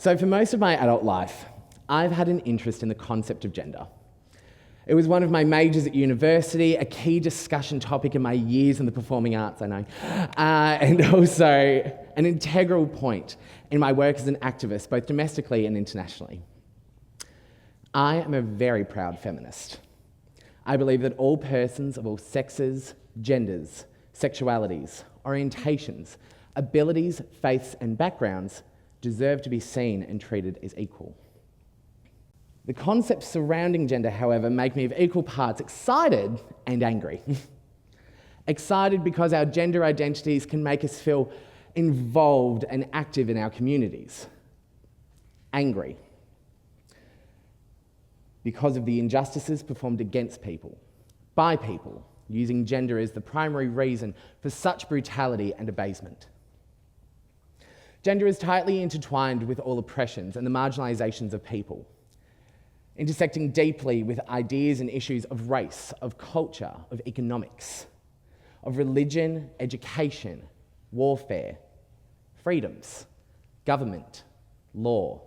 So for most of my adult life, I've had an interest in the concept of gender. It was one of my majors at university, a key discussion topic in my years in the performing arts, I know, and also an integral point in my work as an activist, both domestically and internationally. I am a very proud feminist. I believe that all persons of all sexes, genders, sexualities, orientations, abilities, faiths, and backgrounds deserve to be seen and treated as equal. The concepts surrounding gender, however, make me of equal parts excited and angry. Excited because our gender identities can make us feel involved and active in our communities. Angry because of the injustices performed against people, by people, using gender as the primary reason for such brutality and abasement. Gender is tightly intertwined with all oppressions and the marginalisations of people, intersecting deeply with ideas and issues of race, of culture, of economics, of religion, education, warfare, freedoms, government, law,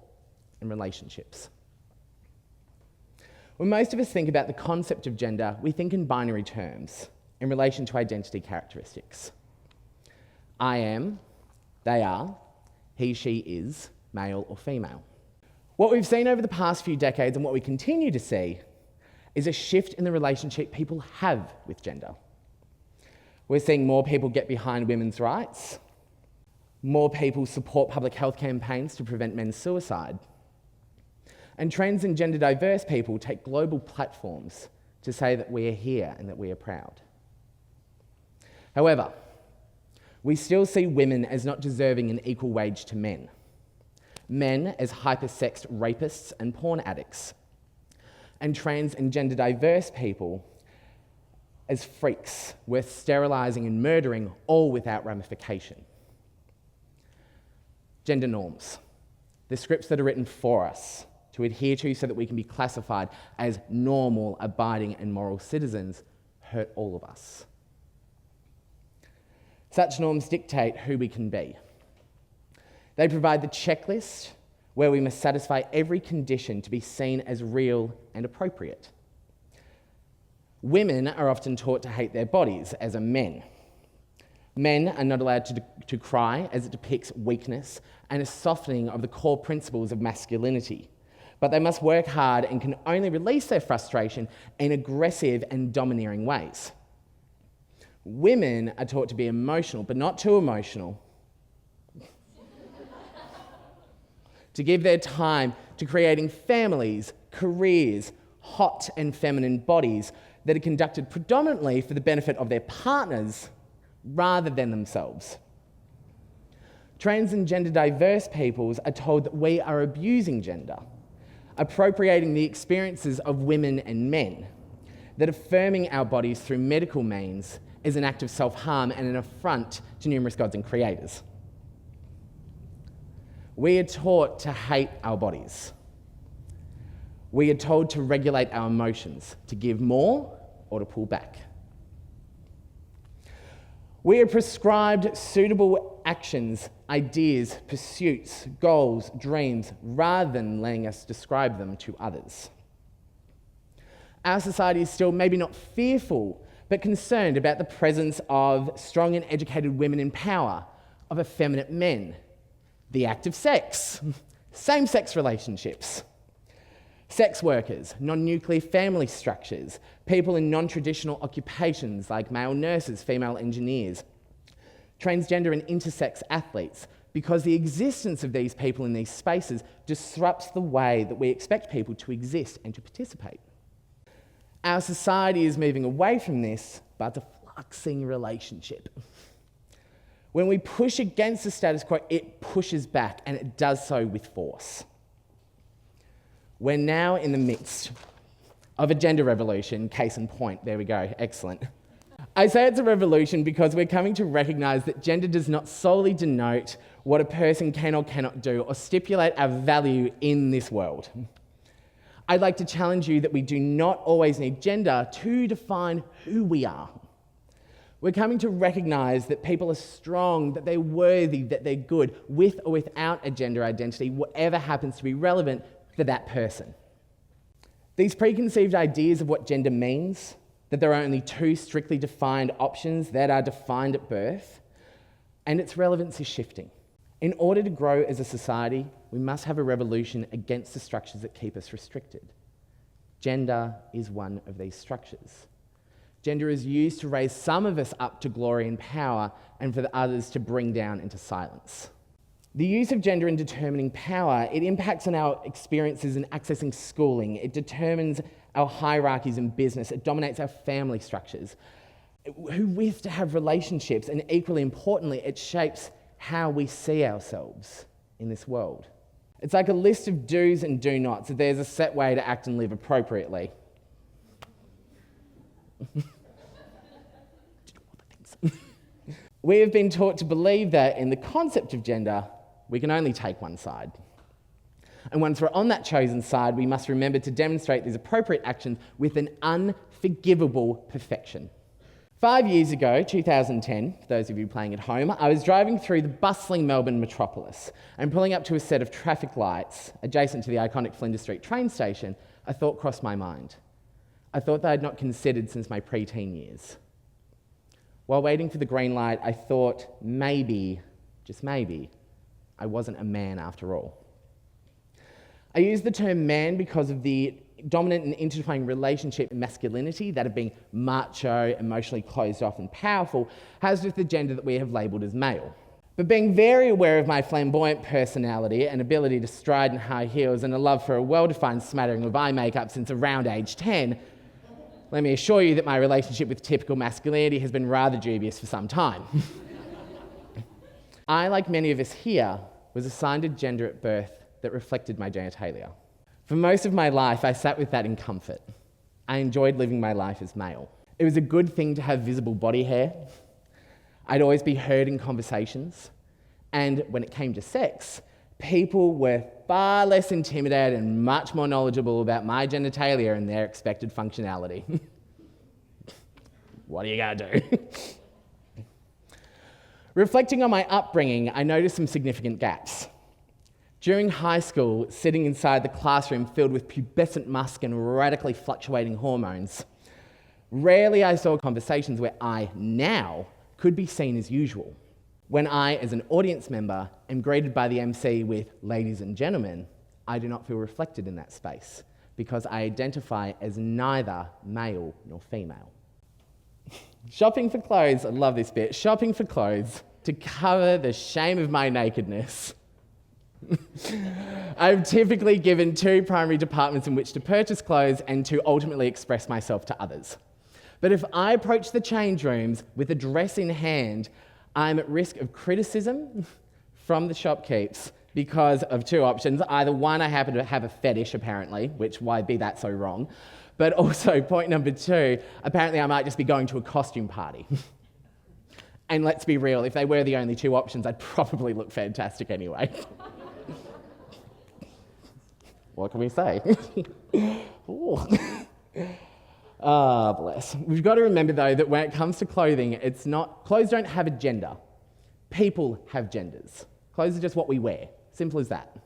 and relationships. When most of us think about the concept of gender, we think in binary terms in relation to identity characteristics. I am, they are, he, she is, male or female. What we've seen over the past few decades and what we continue to see is a shift in the relationship people have with gender. We're seeing more people get behind women's rights, more people support public health campaigns to prevent men's suicide, and trans and gender diverse people take global platforms to say that we are here and that we are proud. However, we still see women as not deserving an equal wage to men. Men as hypersexed rapists and porn addicts, and trans and gender diverse people as freaks worth sterilising and murdering, all without ramification. Gender norms, the scripts that are written for us to adhere to so that we can be classified as normal, abiding and moral citizens, hurt all of us. Such norms dictate who we can be. They provide the checklist where we must satisfy every condition to be seen as real and appropriate. Women are often taught to hate their bodies, as are men. Men are not allowed to cry, as it depicts weakness and a softening of the core principles of masculinity. But they must work hard and can only release their frustration in aggressive and domineering ways. Women are taught to be emotional, but not too emotional, to give their time to creating families, careers, hot and feminine bodies that are conducted predominantly for the benefit of their partners rather than themselves. Trans and gender diverse peoples are told that we are abusing gender, appropriating the experiences of women and men, that affirming our bodies through medical means is an act of self-harm and an affront to numerous gods and creators. We are taught to hate our bodies. We are told to regulate our emotions, to give more or to pull back. We are prescribed suitable actions, ideas, pursuits, goals, dreams, rather than letting us describe them to others. Our society is still maybe not fearful, but concerned about the presence of strong and educated women in power, of effeminate men, the act of sex, same-sex relationships, sex workers, non-nuclear family structures, people in non-traditional occupations like male nurses, female engineers, transgender and intersex athletes, because the existence of these people in these spaces disrupts the way that we expect people to exist and to participate. Our society is moving away from this, but it's a fluxing relationship. When we push against the status quo, it pushes back, and it does so with force. We're now in the midst of a gender revolution, case in point. There we go, excellent. I say it's a revolution because we're coming to recognise that gender does not solely denote what a person can or cannot do or stipulate our value in this world. I'd like to challenge you that we do not always need gender to define who we are. We're coming to recognize that people are strong, that they're worthy, that they're good, with or without a gender identity, whatever happens to be relevant for that person. These preconceived ideas of what gender means, that there are only two strictly defined options that are defined at birth, and its relevance is shifting. In order to grow as a society, we must have a revolution against the structures that keep us restricted. Gender is one of these structures. Gender is used to raise some of us up to glory and power, and for the others to bring down into silence. The use of gender in determining power, it impacts on our experiences in accessing schooling. It determines our hierarchies in business. It dominates our family structures. Who with to have relationships, and equally importantly, it shapes how we see ourselves in this world. It's like a list of do's and do nots. There's a set way to act and live appropriately. We have been taught to believe that in the concept of gender, we can only take one side. And once we're on that chosen side, we must remember to demonstrate these appropriate actions with an unforgivable perfection. 5 years ago, 2010, for those of you playing at home, I was driving through the bustling Melbourne metropolis and pulling up to a set of traffic lights adjacent to the iconic Flinders Street train station. A thought crossed my mind. I thought that I had not considered since my preteen years. While waiting for the green light, I thought maybe, just maybe, I wasn't a man after all. I use the term man because of the dominant and intertwining relationship in masculinity, that of being macho, emotionally closed off and powerful, has with the gender that we have labelled as male. But being very aware of my flamboyant personality and ability to stride in high heels and a love for a well-defined smattering of eye makeup since around age 10, let me assure you that my relationship with typical masculinity has been rather dubious for some time. I, like many of us here, was assigned a gender at birth that reflected my genitalia. For most of my life, I sat with that in comfort. I enjoyed living my life as male. It was a good thing to have visible body hair. I'd always be heard in conversations. And when it came to sex, people were far less intimidated and much more knowledgeable about my genitalia and their expected functionality. What are you going to do? Reflecting on my upbringing, I noticed some significant gaps. During high school, sitting inside the classroom filled with pubescent musk and radically fluctuating hormones, rarely I saw conversations where I now could be seen as usual. When I, as an audience member, am greeted by the MC with "ladies and gentlemen," I do not feel reflected in that space because I identify as neither male nor female. Shopping for clothes, I love this bit, shopping for clothes to cover the shame of my nakedness. I'm typically given two primary departments in which to purchase clothes and to ultimately express myself to others. But if I approach the change rooms with a dress in hand, I'm at risk of criticism from the shopkeepers because of two options. Either one, I happen to have a fetish apparently, which why be that so wrong? But also, point number two, apparently I might just be going to a costume party. And let's be real, if they were the only two options, I'd probably look fantastic anyway. What can we say? Ah, bless. We've got to remember, though, that when it comes to clothing, clothes don't have a gender. People have genders. Clothes are just what we wear. Simple as that.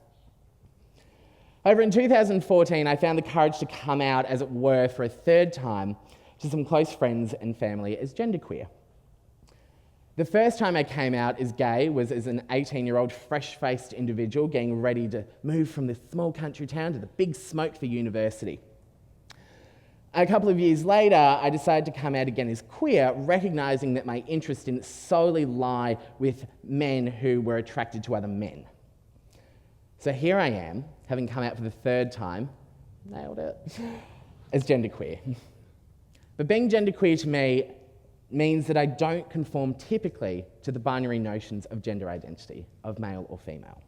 However, in 2014, I found the courage to come out, as it were, for a third time to some close friends and family as genderqueer. The first time I came out as gay was as an 18-year-old fresh-faced individual getting ready to move from this small country town to the big smoke for university. A couple of years later, I decided to come out again as queer, recognising that my interest didn't solely lie with men who were attracted to other men. So here I am, having come out for the third time, nailed it, as genderqueer. But being genderqueer to me means that I don't conform typically to the binary notions of gender identity, of male or female.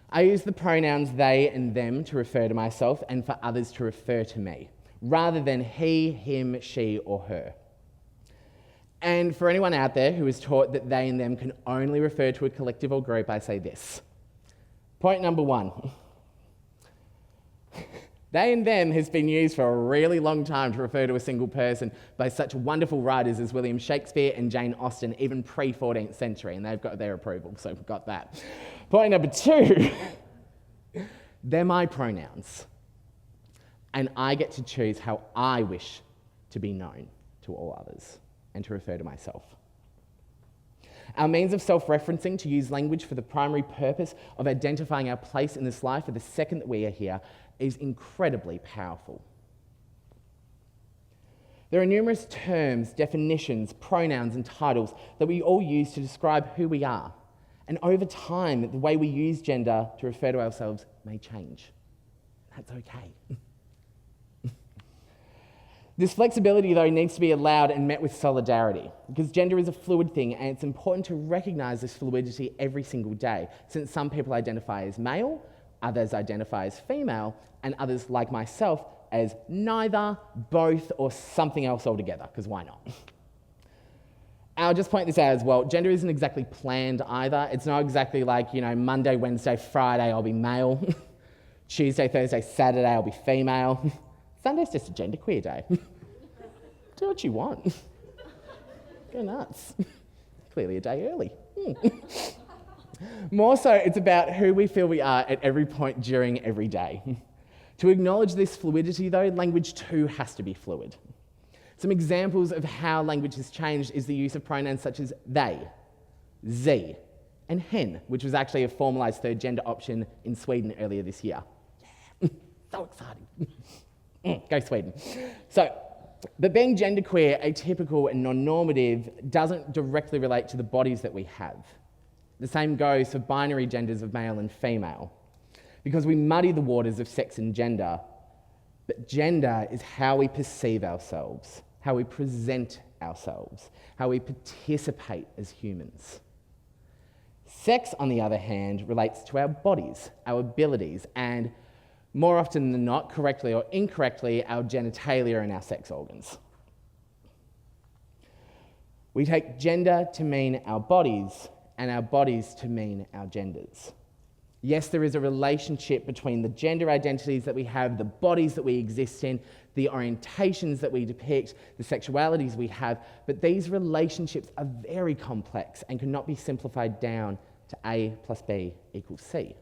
I use the pronouns they and them to refer to myself and for others to refer to me, rather than he, him, she, or her. And for anyone out there who is taught that they and them can only refer to a collective or group, I say this. Point number one. They and them has been used for a really long time to refer to a single person by such wonderful writers as William Shakespeare and Jane Austen, even pre-14th century, and they've got their approval, so we've got that. Point number 2, they're my pronouns, and I get to choose how I wish to be known to all others and to refer to myself. Our means of self-referencing to use language for the primary purpose of identifying our place in this life for the second that we are here is incredibly powerful. There are numerous terms, definitions, pronouns, and titles that we all use to describe who we are. And over time, the way we use gender to refer to ourselves may change. That's okay. This flexibility, though, needs to be allowed and met with solidarity, because gender is a fluid thing, and it's important to recognise this fluidity every single day, since some people identify as male, others identify as female, and others, like myself, as neither, both, or something else altogether, because why not? I'll just point this out as well. Gender isn't exactly planned either. It's not exactly like, Monday, Wednesday, Friday, I'll be male. Tuesday, Thursday, Saturday, I'll be female. Sunday's just a genderqueer day. Do what you want. Go nuts. Clearly a day early. More so, it's about who we feel we are at every point during every day. To acknowledge this fluidity, though, language too has to be fluid. Some examples of how language has changed is the use of pronouns such as they, ze, and hen, which was actually a formalised third gender option in Sweden earlier this year. Yeah. So exciting. Go Sweden. But being genderqueer, atypical, and non-normative doesn't directly relate to the bodies that we have. The same goes for binary genders of male and female, because we muddy the waters of sex and gender, but gender is how we perceive ourselves, how we present ourselves, how we participate as humans. Sex, on the other hand, relates to our bodies, our abilities, and more often than not, correctly or incorrectly, our genitalia and our sex organs. We take gender to mean our bodies, and our bodies to mean our genders. Yes, there is a relationship between the gender identities that we have, the bodies that we exist in, the orientations that we depict, the sexualities we have, but these relationships are very complex and cannot be simplified down to A plus B equals C.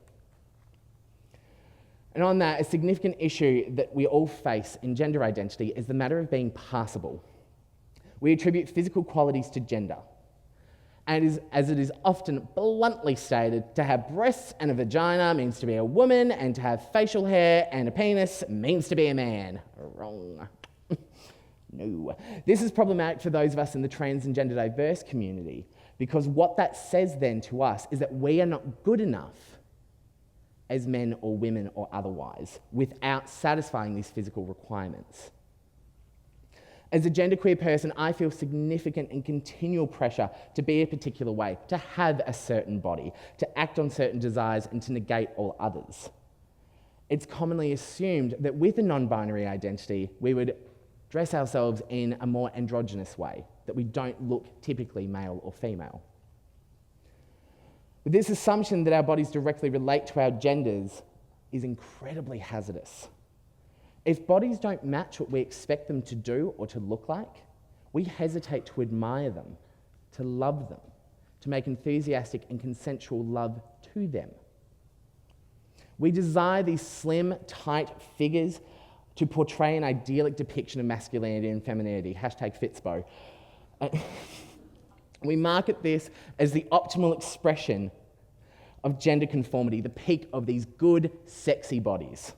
And on that, a significant issue that we all face in gender identity is the matter of being passable. We attribute physical qualities to gender. And as it is often bluntly stated, to have breasts and a vagina means to be a woman, and to have facial hair and a penis means to be a man. Wrong. No. This is problematic for those of us in the trans and gender diverse community, because what that says then to us is that we are not good enough as men or women or otherwise, without satisfying these physical requirements. As a genderqueer person, I feel significant and continual pressure to be a particular way, to have a certain body, to act on certain desires, and to negate all others. It's commonly assumed that with a non-binary identity, we would dress ourselves in a more androgynous way, that we don't look typically male or female. But this assumption that our bodies directly relate to our genders is incredibly hazardous. If bodies don't match what we expect them to do or to look like, we hesitate to admire them, to love them, to make enthusiastic and consensual love to them. We desire these slim, tight figures to portray an idyllic depiction of masculinity and femininity, #Fitspo. We market this as the optimal expression of gender conformity, the peak of these good, sexy bodies.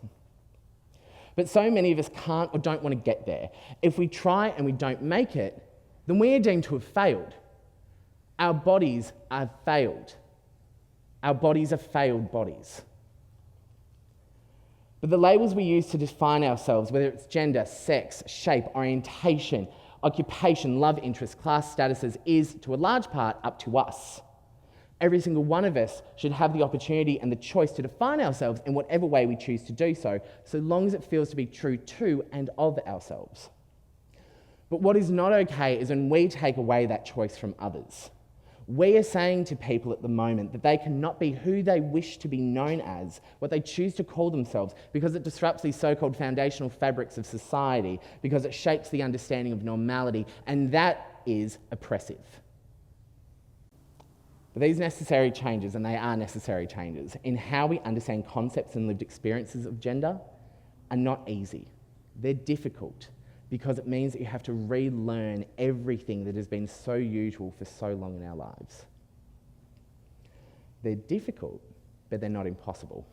But so many of us can't or don't want to get there. If we try and we don't make it, then we are deemed to have failed. Our bodies are failed. Our bodies are failed bodies. But the labels we use to define ourselves, whether it's gender, sex, shape, orientation, occupation, love interest, class statuses, is, to a large part, up to us. Every single one of us should have the opportunity and the choice to define ourselves in whatever way we choose to do so, so long as it feels to be true to and of ourselves. But what is not okay is when we take away that choice from others. We are saying to people at the moment that they cannot be who they wish to be known as, what they choose to call themselves, because it disrupts these so-called foundational fabrics of society, because it shapes the understanding of normality, and that is oppressive. But these necessary changes, and they are necessary changes, in how we understand concepts and lived experiences of gender are not easy. They're difficult, because it means that you have to relearn everything that has been so usual for so long in our lives. They're difficult, but they're not impossible.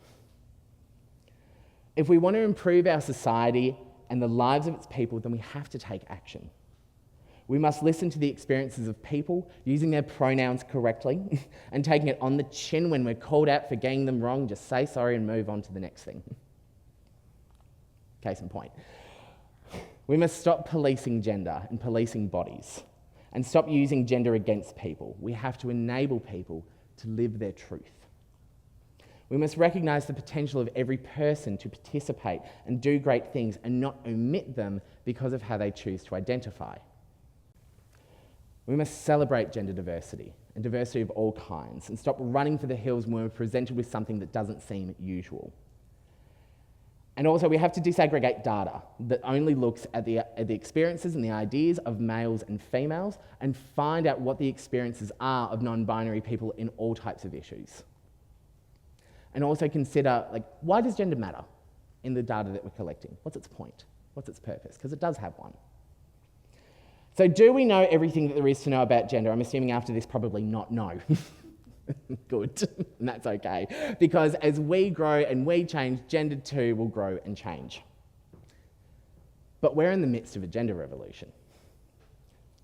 If we want to improve our society and the lives of its people, then we have to take action. We must listen to the experiences of people, using their pronouns correctly, and taking it on the chin when we're called out for getting them wrong, just say sorry and move on to the next thing. Case in point. We must stop policing gender and policing bodies, and stop using gender against people. We have to enable people to live their truth. We must recognise the potential of every person to participate and do great things, and not omit them because of how they choose to identify. We must celebrate gender diversity and diversity of all kinds, and stop running for the hills when we're presented with something that doesn't seem usual. And also, we have to disaggregate data that only looks at the experiences and the ideas of males and females, and find out what the experiences are of non-binary people in all types of issues. And also consider, why does gender matter in the data that we're collecting? What's its point? What's its purpose? Because it does have one. So do we know everything that there is to know about gender? I'm assuming after this, probably not no. Good, and that's okay. Because as we grow and we change, gender too will grow and change. But we're in the midst of a gender revolution.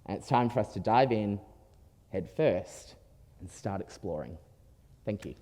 And it's time for us to dive in, head first, and start exploring. Thank you.